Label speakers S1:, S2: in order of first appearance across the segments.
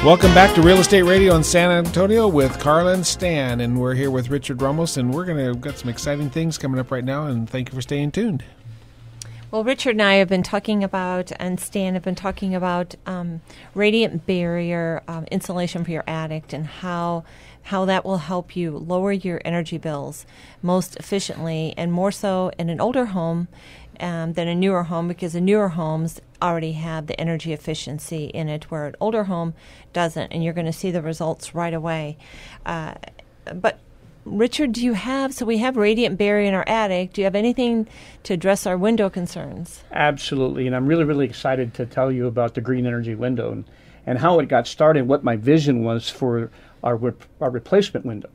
S1: Welcome back to Real Estate Radio in San Antonio with Karla Stan, and we're here with Richard Ramos, and we've got some exciting things coming up right now, and thank you for staying tuned.
S2: Well, Richard and I have been talking about, and Stan have been talking about radiant barrier insulation for your attic and how that will help you lower your energy bills most efficiently, and more so in an older home than a newer home, because the newer homes already have the energy efficiency in it, where an older home doesn't, and you're going to see the results right away. But Richard, we have radiant barrier in our attic. Do you have anything to address our window concerns?
S3: Absolutely, and I'm really, really excited to tell you about the green energy window and how it got started, what my vision was for our replacement window.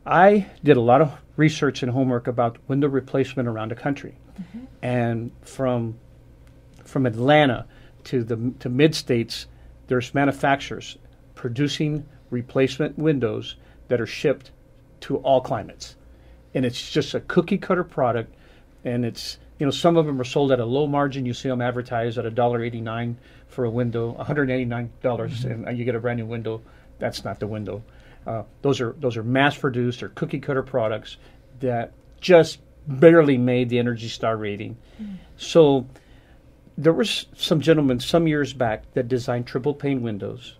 S3: I did a lot of research and homework about window replacement around the country, and from Atlanta to mid-states, there's manufacturers producing replacement windows that are shipped to all climates. And it's just a cookie cutter product, and it's, some of them are sold at a low margin. You see them advertised at $1.89 for a window, $189, and you get a brand new window. That's not the window. Those are mass produced or cookie cutter products that just barely made the Energy Star rating. So there was some gentlemen some years back that designed triple pane windows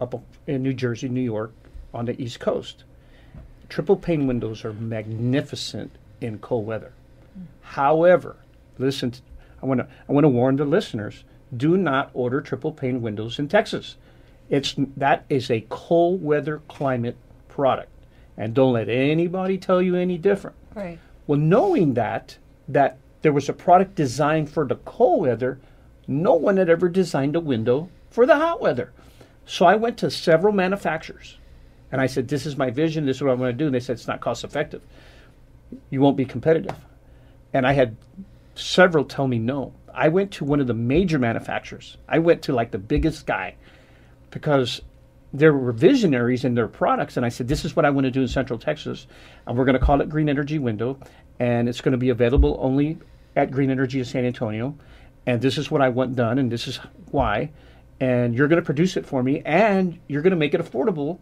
S3: up in New Jersey, New York, on the East Coast. Triple pane windows are magnificent in cold weather. However, listen, I want to warn the listeners: do not order triple pane windows in Texas. That is a cold weather climate product, and don't let anybody tell you any different.
S2: Right.
S3: Well, knowing that there was a product designed for the cold weather, no one had ever designed a window for the hot weather. So I went to several manufacturers, and I said, this is my vision, this is what I'm going to do. And they said, it's not cost effective. You won't be competitive. And I had several tell me no. I went to one of the major manufacturers. I went to like the biggest guy, because there were visionaries in their products. And I said, this is what I want to do in Central Texas. And we're going to call it Green Energy Window. And it's going to be available only at Green Energy of San Antonio. And this is what I want done, and this is why. And you're going to produce it for me, and you're going to make it affordable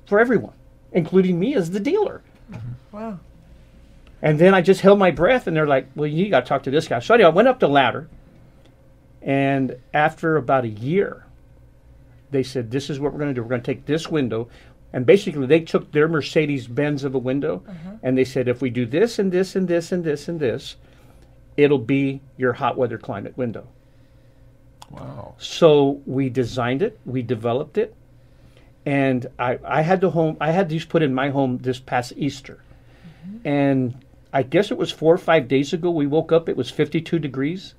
S3: for everyone, including me as the dealer.
S2: Wow.
S3: And then I just held my breath, and they're like, well, you got to talk to this guy. So anyway, I went up the ladder, and after about a year, they said, this is what we're going to do. We're going to take this window, and basically they took their Mercedes-Benz of a window, and they said, if we do this and this and this and this and this, it'll be your hot weather climate window.
S1: Wow.
S3: So we designed it, we developed it, and I had these put in my home this past Easter. And I guess it was 4 or 5 days ago, we woke up, it was 52 degrees.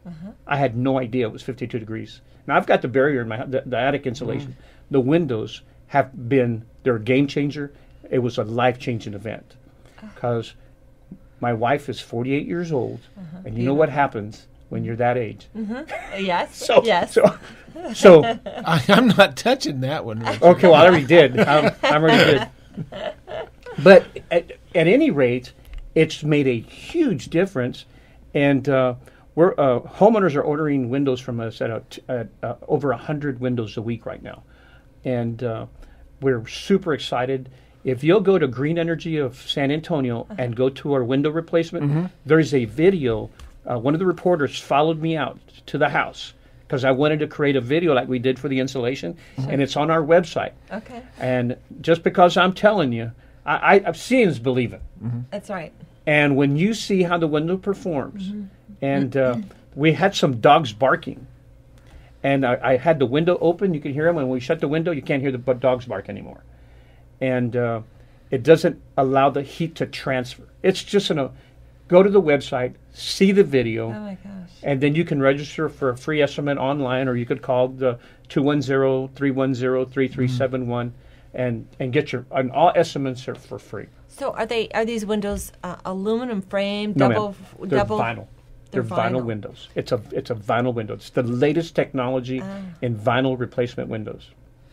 S3: I had no idea it was 52 degrees. Now, I've got the barrier in the attic insulation. The windows they're a game changer. It was a life-changing event, because my wife is 48 years old, and you know what happens when you're that age.
S2: Yes.
S3: Yes. So
S1: I'm not touching that one, Richard.
S3: Okay, well, I already did. I already did. But at any rate, it's made a huge difference, and homeowners are ordering windows from us at over 100 windows a week right now, and we're super excited. If you'll go to Green Energy of San Antonio and go to our window replacement, there's a video. One of the reporters followed me out to the house because I wanted to create a video like we did for the insulation, and it's on our website.
S2: Okay.
S3: And just because I'm telling you, I've seen is believing.
S2: That's right.
S3: And when you see how the window performs, and we had some dogs barking, and I had the window open, you can hear them. When we shut the window, you can't hear the dogs bark anymore. And it doesn't allow the heat to transfer. It's just go to the website, see the video.
S2: Oh, my gosh.
S3: And then you can register for a free estimate online, or you could call the 210-310-3371 and get and all estimates are for free.
S2: So are these windows aluminum frame,
S3: No,
S2: double?
S3: They're vinyl. They're vinyl windows. It's a vinyl window. It's the latest technology in vinyl replacement windows.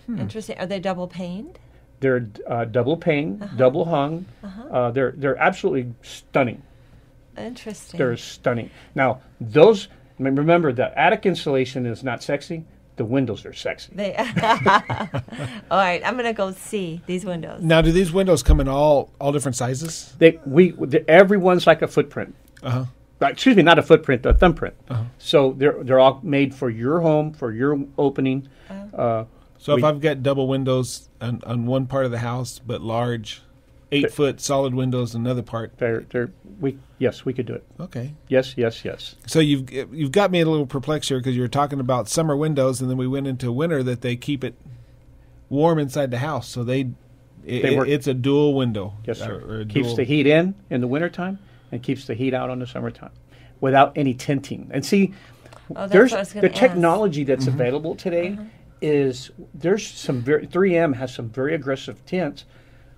S2: Interesting. Are they double paned?
S3: They're double pane, double hung. They're absolutely stunning.
S2: Interesting.
S3: They're stunning. Now, remember, the attic insulation is not sexy. the windows are sexy.
S2: All right, I'm going to go see these windows.
S1: Now, do these windows come in all different sizes?
S3: Everyone's like a footprint.
S1: Uh-huh.
S3: Excuse me, not a footprint, a thumbprint. So they're all made for your home, for your opening.
S1: So if I've got double windows on one part of the house, but large 8-foot solid windows in another part.
S3: Yes, we could do it.
S1: Okay.
S3: Yes.
S1: So you've got me a little perplexed here because you were talking about summer windows, and then we went into winter that they keep it warm inside the house. So it's a dual window.
S3: Yes, sir. Keeps the heat in the wintertime and keeps the heat out on the summertime without any tinting. And see, there's the technology that's available today is there's some 3M has some very aggressive tints.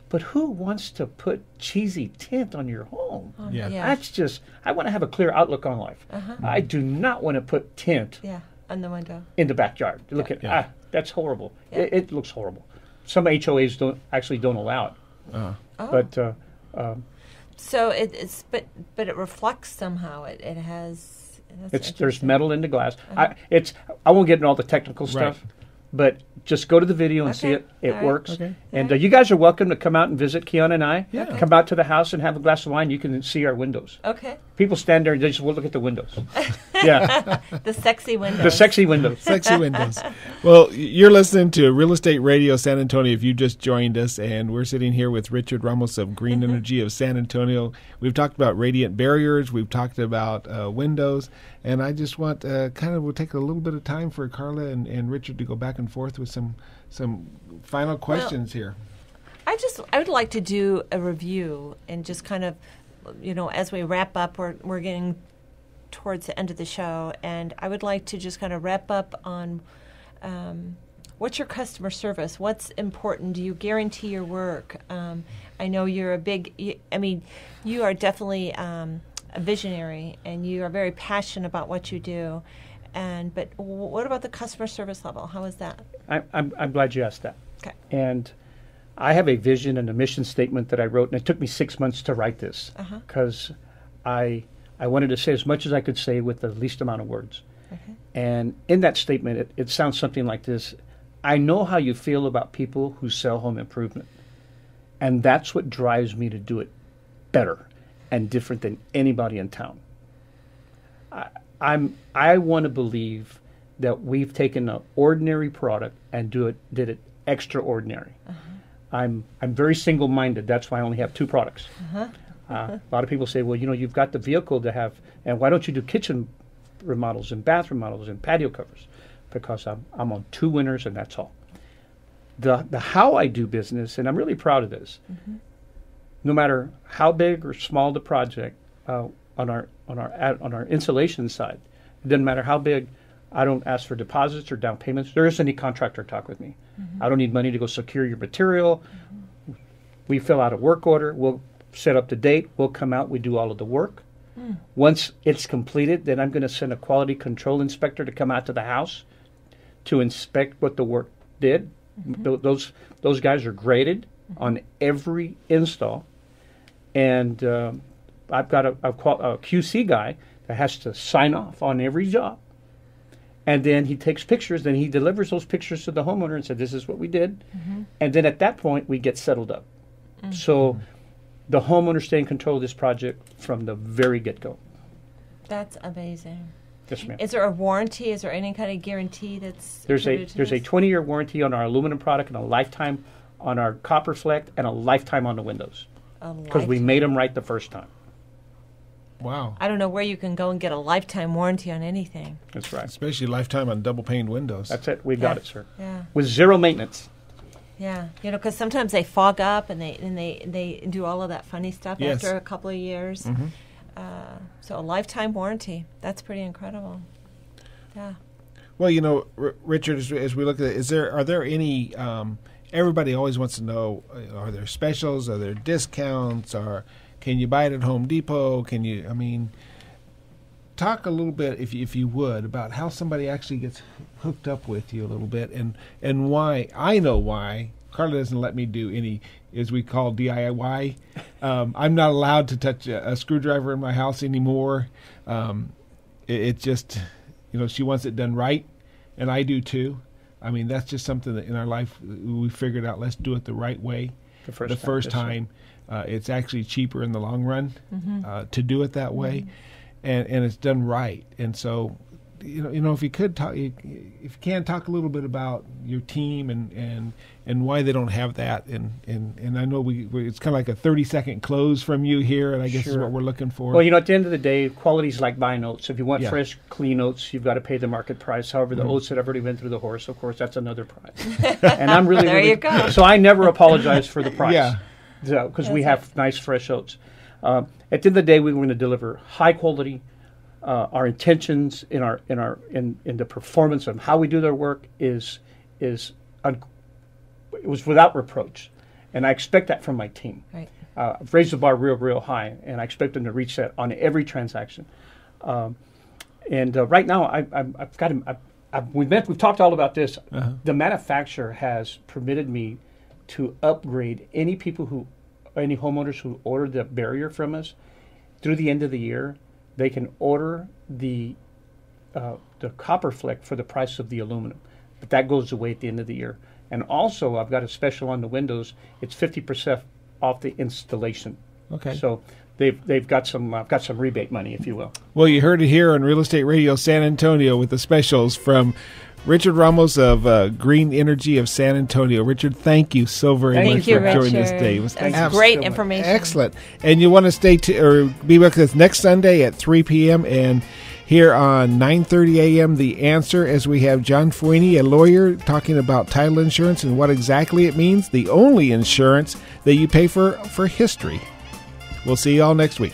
S3: But who wants to put cheesy tint on your home?
S1: Yeah.
S3: That's just, I want to have a clear outlook on life. I do not want to put tint
S2: on the window
S3: in the backyard. Look at, that's horrible.
S2: Yeah.
S3: It looks horrible. Some HOAs don't allow it. But
S2: so but it reflects somehow. It has.
S3: There's metal in the glass. I won't get into all the technical stuff. But just go to the video and see it. It works. Okay. And you guys are welcome to come out and visit Keon and I.
S1: Yeah.
S3: Come out to the house and have a glass of wine. You can see our windows.
S2: Okay.
S3: People stand there and they just look at the windows. Yeah.
S2: The sexy windows.
S3: The sexy windows.
S1: Sexy windows. Well, you're listening to Real Estate Radio San Antonio if you just joined us, and we're sitting here with Richard Ramos of Green Energy of San Antonio. We've talked about radiant barriers. We've talked about windows. And I just want we'll take a little bit of time for Karla and Richard to go back and forth with some final questions here.
S2: I would like to do a review and just kind of, as we wrap up, we're getting towards the end of the show, and I would like to just kind of wrap up on what's your customer service? What's important? Do you guarantee your work? I know you're you are definitely a visionary, and you are very passionate about what you do. But what about the customer service level? How is that?
S3: I'm glad you asked that.
S2: Okay.
S3: And I have a vision and a mission statement that I wrote, and it took me 6 months to write this because I wanted to say as much as I could say with the least amount of words. Okay. And in that statement, it sounds something like this. I know how you feel about people who sell home improvement, and that's what drives me to do it better and different than anybody in town. I want to believe that we've taken an ordinary product and did it extraordinary. I'm very single-minded. That's why I only have 2 products. A lot of people say, well, you've got the vehicle to have, and why don't you do kitchen remodels and bathroom remodels and patio covers? Because I'm on 2 winners, and that's all. The how I do business, and I'm really proud of this. No matter how big or small the project, on our insulation side, it doesn't matter how big. I don't ask for deposits or down payments. There isn't any contractor talk with me. I don't need money to go secure your material. We fill out a work order. We'll set up the date. We'll come out. We do all of the work. Once it's completed, then I'm going to send a quality control inspector to come out to the house to inspect what the work did. Those guys are graded on every install. And I've got a QC guy that has to sign off on every job. And then he takes pictures, then he delivers those pictures to the homeowner and said, this is what we did. And then at that point, we get settled up. So the homeowner stay in control of this project from the very get-go.
S2: That's amazing.
S3: Yes, ma'am.
S2: Is there a warranty? Is there any kind of guarantee that's
S3: There's a 20-year warranty on our aluminum product and a lifetime on our copper fleck and a lifetime on the windows. Because we made them right the first time.
S1: Wow.
S2: I don't know where you can go and get a lifetime warranty on anything.
S3: That's right.
S1: Especially lifetime on double-paned windows.
S3: That's it. We got it, sir.
S2: Yeah.
S3: With zero maintenance.
S2: Yeah. Because sometimes they fog up and they do all of that funny stuff after a couple of years. So a lifetime warranty. That's pretty incredible. Yeah.
S1: Well, Richard, as we look at it, are there any? Everybody always wants to know: are there specials? Are there discounts? Can you buy it at Home Depot? Talk a little bit, if you would, about how somebody actually gets hooked up with you a little bit, and why. I know why. Karla doesn't let me do any, as we call DIY. I'm not allowed to touch a screwdriver in my house anymore. It just, she wants it done right, and I do too. I mean, that's just something that in our life we figured out. Let's do it the right way. The first time. It's actually cheaper in the long run to do it that way, and it's done right. And so, you know, if you could talk, if you can talk a little bit about your team and why they don't have that, and I know it's kind of like a 30-second close from you here, and I guess is what we're looking for.
S3: Well, you know, at the end of the day, quality is like buying oats. If you want fresh, clean oats, you've got to pay the market price. However, the oats that have already been through the horse, of course, that's another price. And I'm really,
S2: there you go.
S3: So I never apologize for the price.
S1: Yeah.
S3: Because we have nice fresh oats. At the end of the day, we're going to deliver high quality. Our intentions in the performance of how we do their work it was without reproach, and I expect that from my team.
S2: Right.
S3: I've raised the bar real high, and I expect them to reach that on every transaction. Right now, we've talked all about this. The manufacturer has permitted me to upgrade any homeowners who order the barrier from us through the end of the year. They can order the copper fleck for the price of the aluminum, but that goes away at the end of the year. And also, I've got a special on the windows. It's 50% off the installation.
S1: Okay.
S3: So they've got some rebate money, if you will.
S1: Well, you heard it here on Real Estate Radio San Antonio with the specials from Richard Ramos of Green Energy of San Antonio. Richard, thank you so very much for joining us today. It was
S2: great information.
S1: Excellent. And you want to be with us next Sunday at 3 p.m. and here on 9:30 a.m. The Answer, as we have John Fuini, a lawyer, talking about title insurance and what exactly it means. The only insurance that you pay for history. We'll see you all next week.